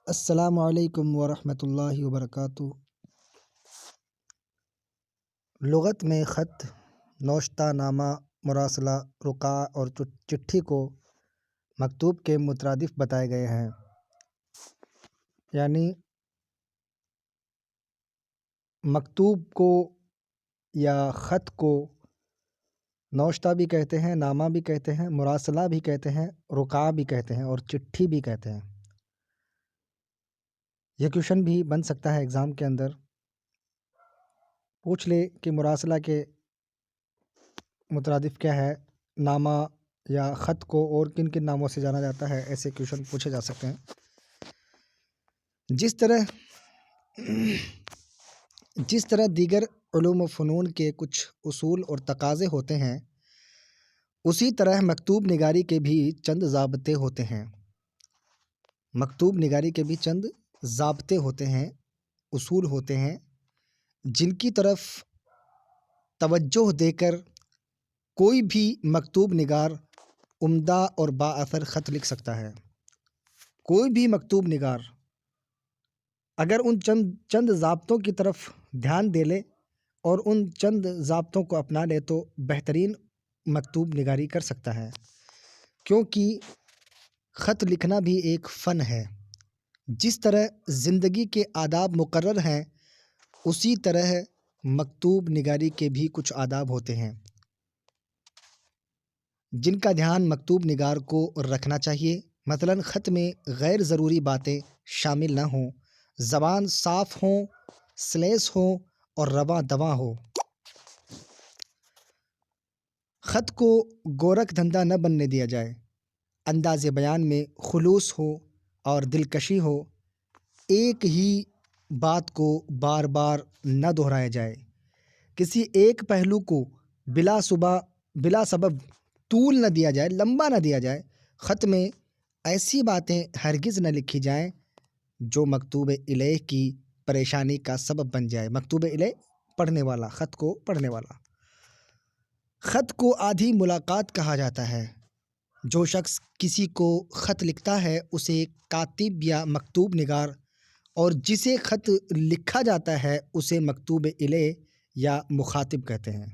السلام علیکم ورحمۃ اللہ وبرکاتہ۔ لغت میں خط، نوشتہ نامہ، مراسلہ، رقاع اور چٹھی کو مکتوب کے مترادف بتائے گئے ہیں۔ یعنی مکتوب کو یا خط کو نوشتہ بھی کہتے ہیں، نامہ بھی کہتے ہیں، مراسلہ بھی کہتے ہیں، رقاع بھی کہتے ہیں اور چٹھی بھی کہتے ہیں۔ یہ کویشچن بھی بن سکتا ہے ایگزام کے اندر، پوچھ لے کہ مراسلہ کے مترادف کیا ہے، نامہ یا خط کو اور کن کن ناموں سے جانا جاتا ہے، ایسے کویشچن پوچھے جا سکتے ہیں۔ جس طرح دیگر علوم و فنون کے کچھ اصول اور تقاضے ہوتے ہیں، اسی طرح مکتوب نگاری کے بھی چند ضابطے ہوتے ہیں۔ مکتوب نگاری کے بھی چند ضابطے ہوتے ہیں، اصول ہوتے ہیں، جن کی طرف توجہ دے کر کوئی بھی مکتوب نگار عمدہ اور با اثر خط لکھ سکتا ہے۔ کوئی بھی مکتوب نگار اگر ان چند ضابطوں کی طرف دھیان دے لے اور ان چند ضابطوں کو اپنا لے تو بہترین مکتوب نگاری کر سکتا ہے، کیونکہ خط لکھنا بھی ایک فن ہے۔ جس طرح زندگی کے آداب مقرر ہیں، اسی طرح مکتوب نگاری کے بھی کچھ آداب ہوتے ہیں جن کا دھیان مکتوب نگار کو رکھنا چاہیے۔ مثلاً خط میں غیر ضروری باتیں شامل نہ ہوں، زبان صاف ہوں، سلیس ہوں اور رواں دواں ہو۔ خط کو گورکھ دھندا نہ بننے دیا جائے، انداز بیان میں خلوص ہو اور دلکشی ہو، ایک ہی بات کو بار بار نہ دہرایا جائے، کسی ایک پہلو کو بلا سبب طول نہ دیا جائے، لمبا نہ دیا جائے۔ خط میں ایسی باتیں ہرگز نہ لکھی جائیں جو مکتوب الیہ کی پریشانی کا سبب بن جائے۔ مکتوب الیہ پڑھنے والا، خط کو پڑھنے والا۔ خط کو آدھی ملاقات کہا جاتا ہے۔ جو شخص کسی کو خط لکھتا ہے اسے کاتب یا مکتوب نگار، اور جسے خط لکھا جاتا ہے اسے مکتوب الیہ یا مخاطب کہتے ہیں۔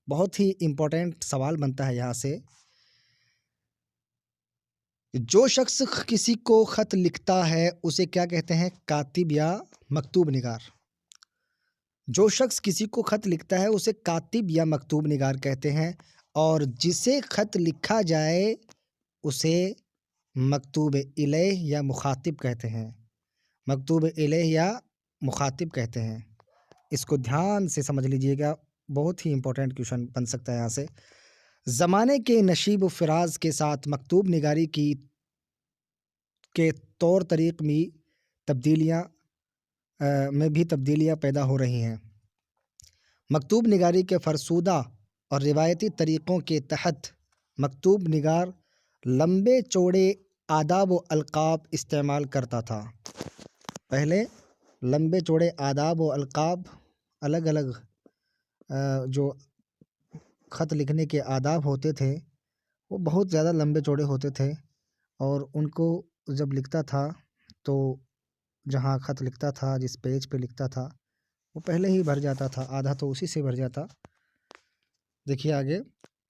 بہت ہی امپورٹنٹ سوال بنتا ہے یہاں سے، جو شخص کسی کو خط لکھتا ہے اسے کیا کہتے ہیں؟ کاتب یا مکتوب نگار۔ جو شخص کسی کو خط لکھتا ہے اسے کاتب یا مکتوب نگار کہتے ہیں، اور جسے خط لکھا جائے اسے مکتوب الیہ یا مخاطب کہتے ہیں۔ مکتوب الیہ یا مخاطب کہتے ہیں۔ اس کو دھیان سے سمجھ لیجئے گا، بہت ہی امپورٹنٹ کویشچن بن سکتا ہے یہاں سے۔ زمانے کے نشیب و فراز کے ساتھ مکتوب نگاری کے طور طریق میں بھی تبدیلیاں پیدا ہو رہی ہیں۔ مکتوب نگاری کے فرسودہ اور روایتی طریقوں کے تحت مکتوب نگار لمبے چوڑے آداب و القاب استعمال کرتا تھا۔ پہلے لمبے چوڑے آداب و القاب، الگ الگ جو خط لکھنے کے آداب ہوتے تھے وہ بہت زیادہ لمبے چوڑے ہوتے تھے، اور ان کو جب لکھتا تھا تو جہاں خط لکھتا تھا، جس پیج پہ لکھتا تھا وہ پہلے ہی بھر جاتا تھا، آدھا تو اسی سے بھر جاتا۔ دیکھیے آگے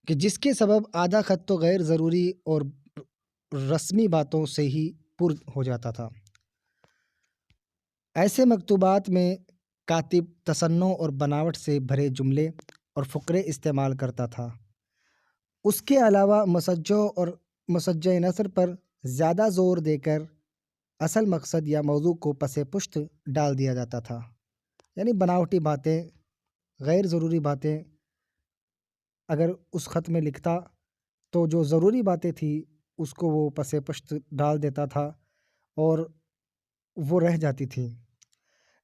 کہ جس کے سبب آدھا خط تو غیر ضروری اور رسمی باتوں سے ہی پر ہو جاتا تھا۔ ایسے مکتوبات میں کاتب تصنع اور بناوٹ سے بھرے جملے اور فقرے استعمال کرتا تھا۔ اس کے علاوہ مسجع اور مسجع نثر پر زیادہ زور دے کر اصل مقصد یا موضوع کو پس پشت ڈال دیا جاتا تھا۔ یعنی بناوٹی باتیں، غیر ضروری باتیں اگر اس خط میں لکھتا تو جو ضروری باتیں تھیں اس کو وہ پس پشت ڈال دیتا تھا اور وہ رہ جاتی تھیں۔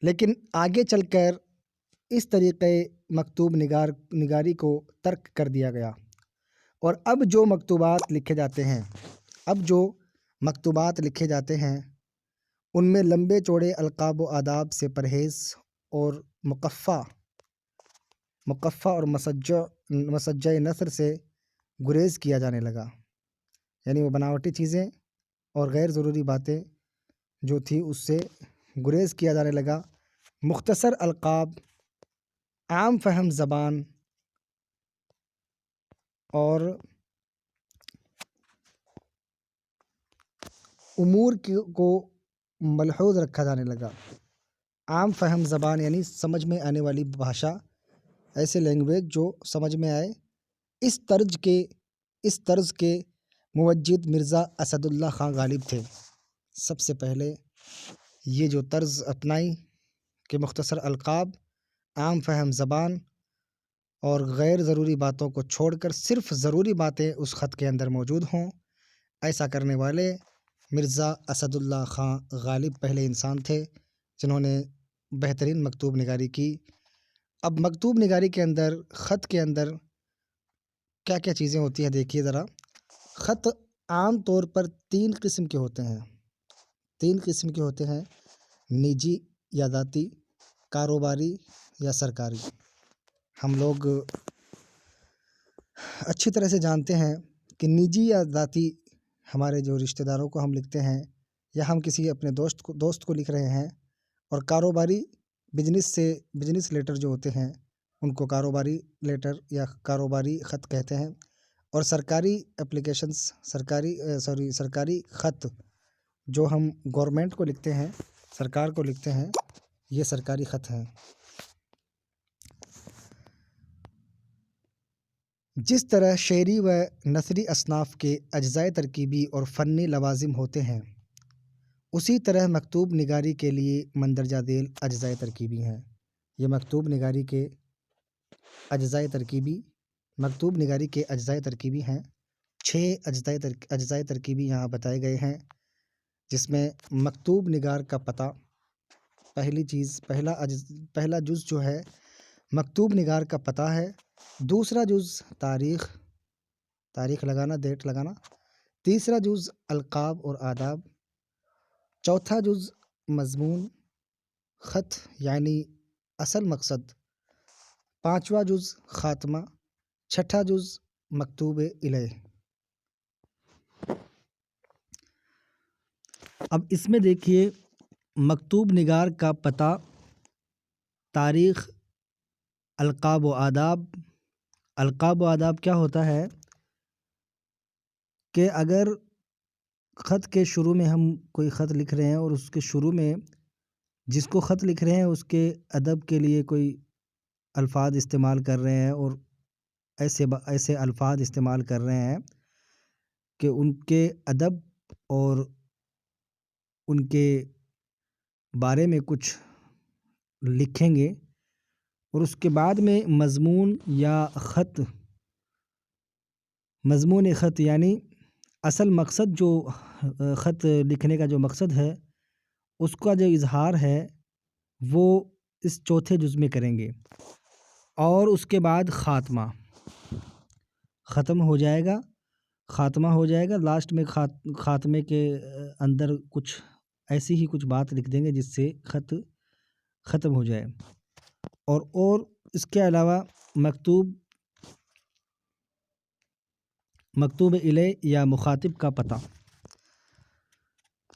لیکن آگے چل کر اس طریقے مکتوب نگاری کو ترک کر دیا گیا، اور اب جو مکتوبات لکھے جاتے ہیں ان میں لمبے چوڑے القاب و آداب سے پرہیز اور مقفع اور مسجع نثر سے گریز کیا جانے لگا۔ یعنی وہ بناوٹی چیزیں اور غیر ضروری باتیں جو تھی اس سے گریز کیا جانے لگا۔ مختصر القاب، عام فہم زبان اور امور کو ملحوظ رکھا جانے لگا۔ عام فہم زبان یعنی سمجھ میں آنے والی بھاشا، ایسے لینگویج جو سمجھ میں آئے۔ اس طرز کے موجد مرزا اسد اللہ خان غالب تھے۔ سب سے پہلے یہ جو طرز اپنائی کہ مختصر القاب، عام فہم زبان اور غیر ضروری باتوں کو چھوڑ کر صرف ضروری باتیں اس خط کے اندر موجود ہوں، ایسا کرنے والے مرزا اسد اللہ خان غالب پہلے انسان تھے جنہوں نے بہترین مکتوب نگاری کی۔ اب مکتوب نگاری کے اندر، خط کے اندر کیا کیا چیزیں ہوتی ہیں دیکھیے ذرا۔ خط عام طور پر تین قسم کے ہوتے ہیں، نجی یا ذاتی، کاروباری یا سرکاری۔ ہم لوگ اچھی طرح سے جانتے ہیں کہ نجی یا ذاتی ہمارے جو رشتہ داروں کو ہم لکھتے ہیں یا ہم کسی اپنے دوست کو لکھ رہے ہیں، اور کاروباری بزنس لیٹر جو ہوتے ہیں ان کو کاروباری لیٹر یا کاروباری خط کہتے ہیں، اور سرکاری اپلیکیشنز، سرکاری خط جو ہم گورنمنٹ کو لکھتے ہیں، سرکار کو لکھتے ہیں، یہ سرکاری خط ہیں۔ جس طرح شعری و نثری اصناف کے اجزائے ترکیبی اور فنی لوازم ہوتے ہیں، اسی طرح مکتوب نگاری کے لیے مندرجہ ذیل اجزائے ترکیبی ہیں۔ یہ مکتوب نگاری کے اجزائے ترکیبی ہیں۔ 6 اجزائے ترکیبی یہاں بتائے گئے ہیں، جس میں مکتوب نگار کا پتہ، پہلا جز جو ہے مکتوب نگار کا پتہ ہے۔ دوسرا جز تاریخ لگانا، ڈیٹ لگانا۔ تیسرا جز القاب اور آداب۔ چوتھا جز مضمون خط یعنی اصل مقصد۔ پانچواں جز خاتمہ۔ چھٹا جز مکتوب الیہ۔ اب اس میں دیکھیے مکتوب نگار کا پتہ، تاریخ، القاب و آداب۔ القاب و آداب کیا ہوتا ہے کہ اگر خط کے شروع میں ہم کوئی خط لکھ رہے ہیں اور اس کے شروع میں جس کو خط لکھ رہے ہیں اس کے ادب کے لیے کوئی الفاظ استعمال کر رہے ہیں، اور ایسے الفاظ استعمال کر رہے ہیں کہ ان کے ادب اور ان کے بارے میں کچھ لکھیں گے، اور اس کے بعد میں مضمون خط یعنی اصل مقصد، جو خط لکھنے کا جو مقصد ہے اس کا جو اظہار ہے وہ اس چوتھے جز میں کریں گے، اور اس کے بعد خاتمہ ہو جائے گا۔ لاسٹ میں خاتمے کے اندر کچھ ایسی ہی کچھ بات لکھ دیں گے جس سے خط ختم ہو جائے۔ اور اس کے علاوہ مکتوب الیہ یا مخاطب کا پتہ۔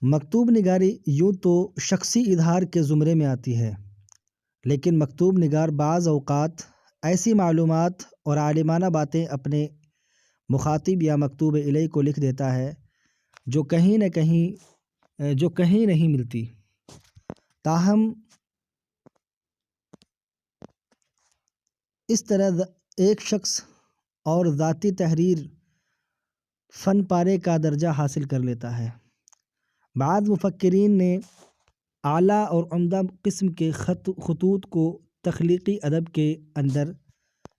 مکتوب نگاری یوں تو شخصی اظہار کے زمرے میں آتی ہے، لیکن مکتوب نگار بعض اوقات ایسی معلومات اور عالمانہ باتیں اپنے مخاطب یا مکتوب الیہ کو لکھ دیتا ہے جو کہیں نہیں ملتی۔ تاہم اس طرح ایک شخص اور ذاتی تحریر فن پارے کا درجہ حاصل کر لیتا ہے۔ بعض مفکرین نے اعلیٰ اور عمدہ قسم کے خطوط کو تخلیقی ادب کے اندر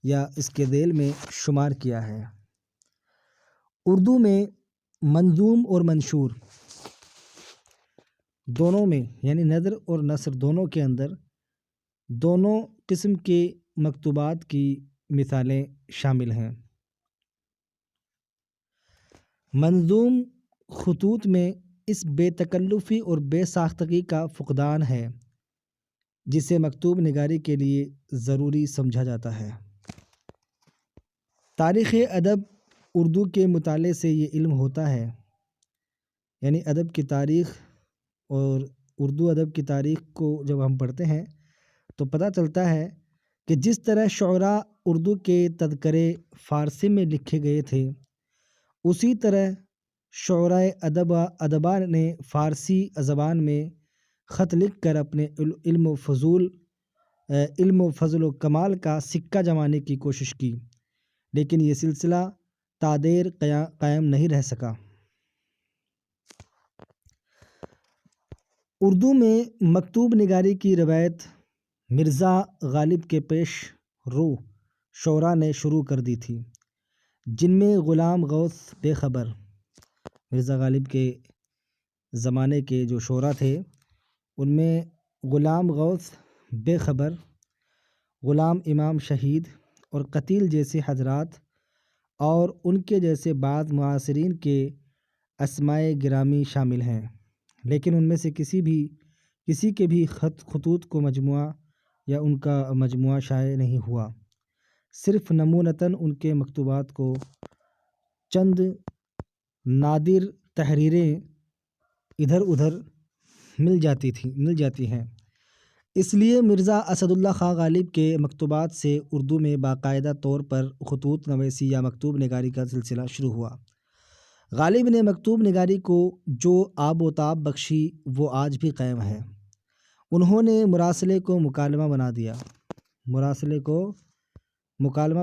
یا اس کے ذیل میں شمار کیا ہے۔ اردو میں منظوم اور منشور دونوں میں، یعنی نثر اور نثر دونوں کے اندر، دونوں قسم کے مکتوبات کی مثالیں شامل ہیں۔ منظوم خطوط میں اس بے تکلفی اور بے ساختگی کا فقدان ہے جسے مکتوب نگاری کے لیے ضروری سمجھا جاتا ہے۔ تاریخ ادب اردو کے مطالعے سے یہ علم ہوتا ہے، یعنی ادب کی تاریخ اور اردو ادب کی تاریخ کو جب ہم پڑھتے ہیں تو پتہ چلتا ہے کہ جس طرح شعراء اردو کے تذکرے فارسی میں لکھے گئے تھے، اسی طرح شعراء ادبا نے فارسی زبان میں خط لکھ کر اپنے علم و فضل و کمال کا سکہ جمانے کی کوشش کی، لیکن یہ سلسلہ تادیر قائم نہیں رہ سکا۔ اردو میں مکتوب نگاری کی روایت مرزا غالب کے پیش رو شعراء نے شروع کر دی تھی، جن میں غلام غوث بے خبر، مرزا غالب کے زمانے کے جو شعراء تھے ان میں غلام غوث بے خبر، غلام امام شہید اور قتیل جیسے حضرات اور ان کے جیسے بعض معاصرین کے اسمائے گرامی شامل ہیں، لیکن ان میں سے کسی کے بھی خطوط کو مجموعہ یا ان کا مجموعہ شائع نہیں ہوا۔ صرف نمونتاً ان کے مکتوبات کو چند نادر تحریریں ادھر ادھر مل جاتی ہیں۔ اس لیے مرزا اسد اللہ خاں غالب کے مکتوبات سے اردو میں باقاعدہ طور پر خطوط نویسی یا مکتوب نگاری کا سلسلہ شروع ہوا۔ غالب نے مکتوب نگاری کو جو آب و تاب بخشی وہ آج بھی قائم ہے۔ انہوں نے مراسلے کو مکالمہ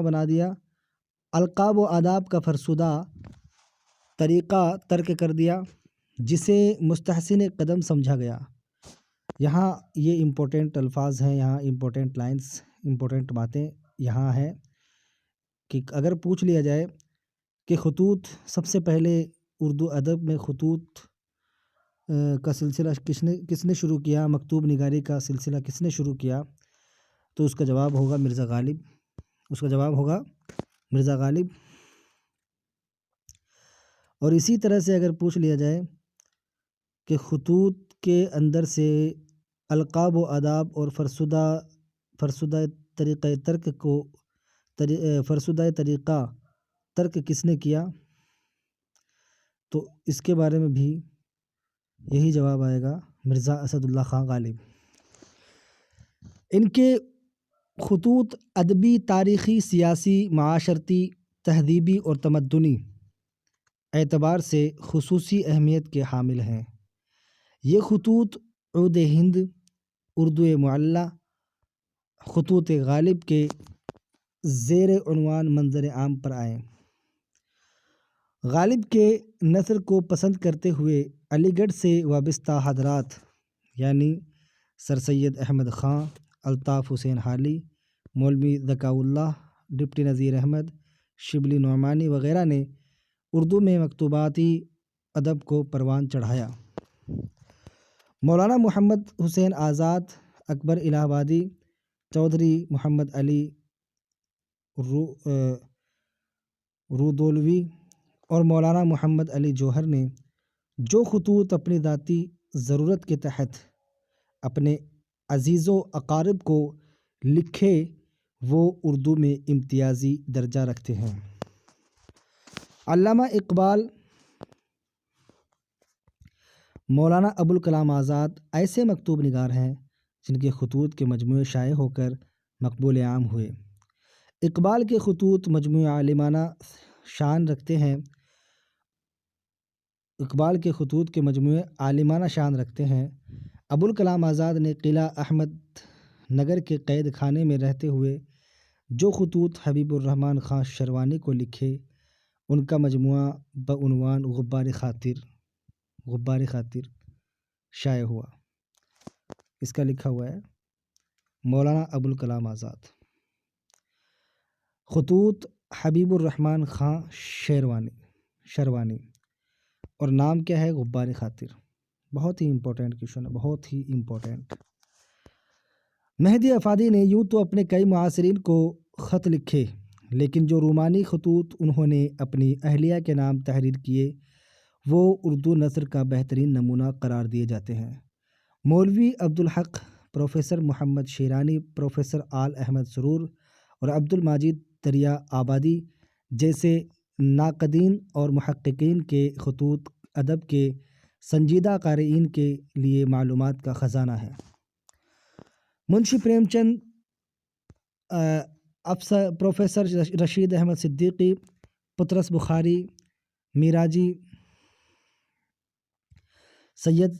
بنا دیا، القاب و آداب کا فرسودہ طریقہ ترک کر دیا، جسے مستحسن قدم سمجھا گیا۔ یہاں یہ امپورٹنٹ الفاظ ہیں، یہاں امپورٹنٹ لائنز، امپورٹنٹ باتیں یہاں ہیں کہ اگر پوچھ لیا جائے کہ خطوط سب سے پہلے اردو ادب میں خطوط کا سلسلہ کس نے شروع کیا، مکتوب نگاری کا سلسلہ کس نے شروع کیا، تو اس کا جواب ہوگا مرزا غالب۔ اور اسی طرح سے اگر پوچھ لیا جائے کہ خطوط کے اندر سے القاب و آداب اور فرسودہ طریقہ ترک کس نے کیا، تو اس کے بارے میں بھی یہی جواب آئے گا، مرزا اسد اللہ خاں غالب۔ ان کے خطوط ادبی، تاریخی، سیاسی، معاشرتی، تہذیبی اور تمدنی اعتبار سے خصوصی اہمیت کے حامل ہیں۔ یہ خطوط عود ہند، اردو معلیٰ، خطوط غالب کے زیر عنوان منظر عام پر آئے۔ غالب کے نثر کو پسند کرتے ہوئے علی گڑھ سے وابستہ حضرات یعنی سر سید احمد خاں، الطاف حسین حالی، مولوی ذکاء اللہ، ڈپٹی نذیر احمد، شبلی نعمانی وغیرہ نے اردو میں مکتوباتی ادب کو پروان چڑھایا۔ مولانا محمد حسین آزاد، اکبر الہ آبادی، چودھری محمد علی رودولوی اور مولانا محمد علی جوہر نے جو خطوط اپنی ذاتی ضرورت کے تحت اپنے عزیز و اقارب کو لکھے وہ اردو میں امتیازی درجہ رکھتے ہیں۔ علامہ اقبال، مولانا ابوالکلام آزاد ایسے مکتوب نگار ہیں جن کے خطوط کے مجموعے شائع ہو کر مقبول عام ہوئے۔ اقبال کے خطوط مجموعہ عالمانہ شان رکھتے ہیں۔ ابوالکلام آزاد نے قلعہ احمد نگر کے قید خانے میں رہتے ہوئے جو خطوط حبیب الرحمن خاں شیروانی کو لکھے ان کا مجموعہ بعنوان غبار خاطر شائع ہوا۔ اس کا لکھا ہوا ہے مولانا ابوالکلام آزاد، خطوط حبیب الرحمن خاں شیروانی، اور نام کیا ہے؟ غبار خاطر۔ بہت ہی امپورٹنٹ کویشچن ہے، بہت ہی امپورٹنٹ۔ مہدی افادی نے یوں تو اپنے کئی معاصرین کو خط لکھے، لیکن جو رومانی خطوط انہوں نے اپنی اہلیہ کے نام تحریر کیے وہ اردو نثر کا بہترین نمونہ قرار دیے جاتے ہیں۔ مولوی عبدالحق، پروفیسر محمد شیرانی، پروفیسر آل احمد سرور اور عبد المجید دریا آبادی جیسے ناقدین اور محققین کے خطوط ادب کے سنجیدہ قارئین کے لیے معلومات کا خزانہ ہے۔ منشی پریم چند، پروفیسر رشید احمد صدیقی، پطرس بخاری، میراجی، سید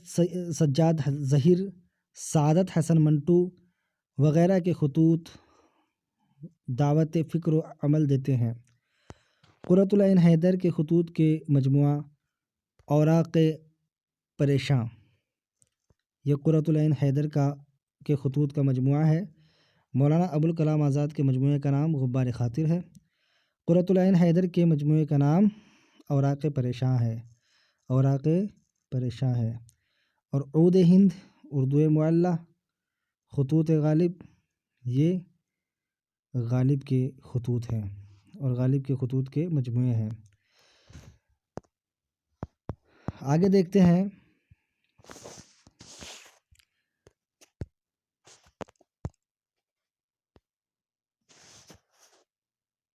سجاد ظہیر، سعادت حسن منٹو وغیرہ کے خطوط دعوت فکر و عمل دیتے ہیں۔ قرۃ العین حیدر کے خطوط کے مجموعہ اوراق پریشاں، یہ قرۃ العین حیدر کے خطوط کا مجموعہ ہے۔ مولانا ابوالکلام آزاد کے مجموعے کا نام غبار خاطر ہے۔ قرۃ العین حیدر کے مجموعے کا نام اوراق پریشاں ہے، اوراق پریشاں ہے۔ اور عود ہند، اردو معلیٰ، خطوط غالب، یہ غالب کے خطوط ہیں اور غالب کے خطوط کے مجموعے ہیں۔ آگے دیکھتے ہیں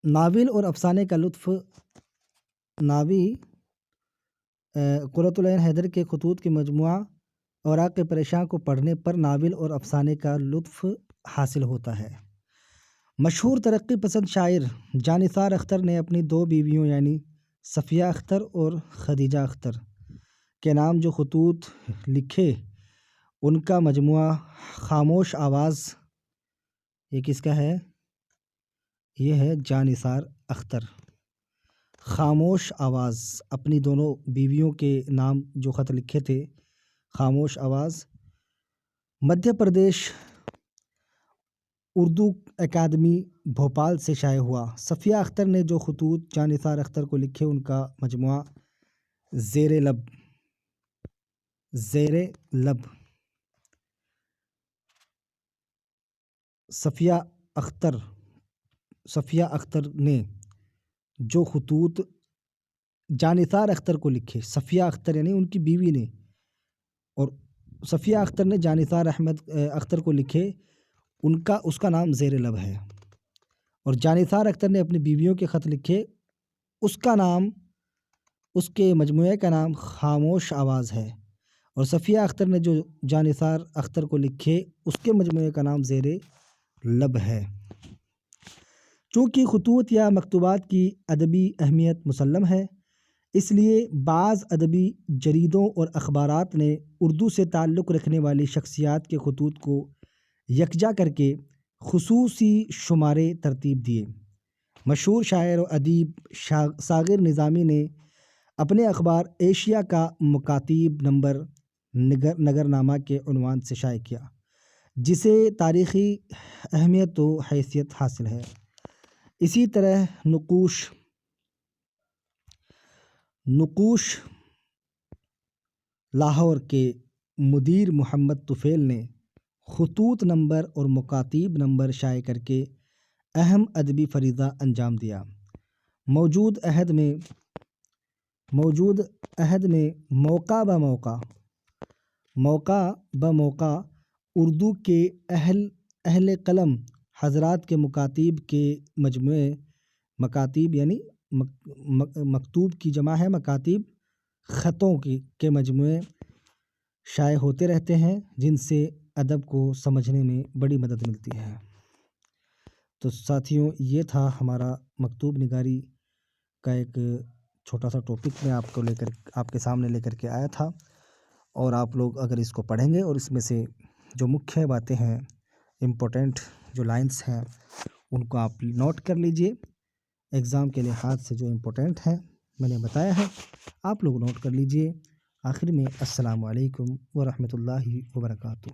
ناول اور افسانے کا لطف۔ ناوی قرۃ العین حیدر کے خطوط کے مجموعہ اوراق پریشاں کو پڑھنے پر ناول اور افسانے کا لطف حاصل ہوتا ہے۔ مشہور ترقی پسند شاعر جاں-نثار اختر نے اپنی 2 بیویوں یعنی صفیہ اختر اور خدیجہ اختر کے نام جو خطوط لکھے، ان کا مجموعہ خاموش آواز، یہ کس کا ہے؟ یہ ہے جاں-نثار اختر۔ خاموش آواز، اپنی دونوں بیویوں کے نام جو خط لکھے تھے، خاموش آواز، مدھیہ پردیش اردو اکیڈمی بھوپال سے شائع ہوا۔ صفیہ اختر نے جو خطوط جاں-نثار اختر کو لکھے، ان کا مجموعہ زیر لب، زیر لب۔ صفیہ اختر نے جو خطوط جاں-نثار اختر کو لکھے، صفیہ اختر یعنی ان کی بیوی نے، اور صفیہ اختر نے جاں-نثار اختر کو لکھے، اس کا نام زیر لب ہے۔ اور جاں-نثار اختر نے اپنی بیویوں کے خط لکھے، اس کے مجموعے کا نام خاموش آواز ہے۔ اور صفیہ اختر نے جو جاں-نثار اختر کو لکھے، اس کے مجموعے کا نام زیر لب ہے۔ چونکہ خطوط یا مکتوبات کی ادبی اہمیت مسلم ہے، اس لیے بعض ادبی جریدوں اور اخبارات نے اردو سے تعلق رکھنے والی شخصیات کے خطوط کو یکجا کر کے خصوصی شمارے ترتیب دیے۔ مشہور شاعر و ادیب صاغر نظامی نے اپنے اخبار ایشیا کا مکاتیب نمبر نگرنامہ کے عنوان سے شائع کیا، جسے تاریخی اہمیت و حیثیت حاصل ہے۔ اسی طرح نقوش لاہور کے مدیر محمد طفیل نے خطوط نمبر اور مکاتیب نمبر شائع کر کے اہم ادبی فریضہ انجام دیا۔ موجود عہد میں موقع بموقع اردو کے اہل قلم حضرات کے مکاتیب کے مجموعے، مکاتیب یعنی مکتوب کی جمع ہے، مکاتیب خطوں کے مجموعے شائع ہوتے رہتے ہیں، جن سے ادب کو سمجھنے میں بڑی مدد ملتی ہے۔ تو ساتھیوں، یہ تھا ہمارا مکتوب نگاری کا ایک چھوٹا سا ٹاپک میں آپ کے سامنے لے کر کے آیا تھا، اور آپ لوگ اگر اس کو پڑھیں گے اور اس میں سے جو مکھیہ باتیں ہیں، امپورٹنٹ جو لائنس ہیں، ان کو آپ نوٹ کر لیجئے۔ ایگزام کے لحاظ سے جو امپورٹنٹ ہیں میں نے بتایا ہے، آپ لوگ نوٹ کر لیجئے۔ آخر میں السلام علیکم ورحمۃ اللہ وبرکاتہ۔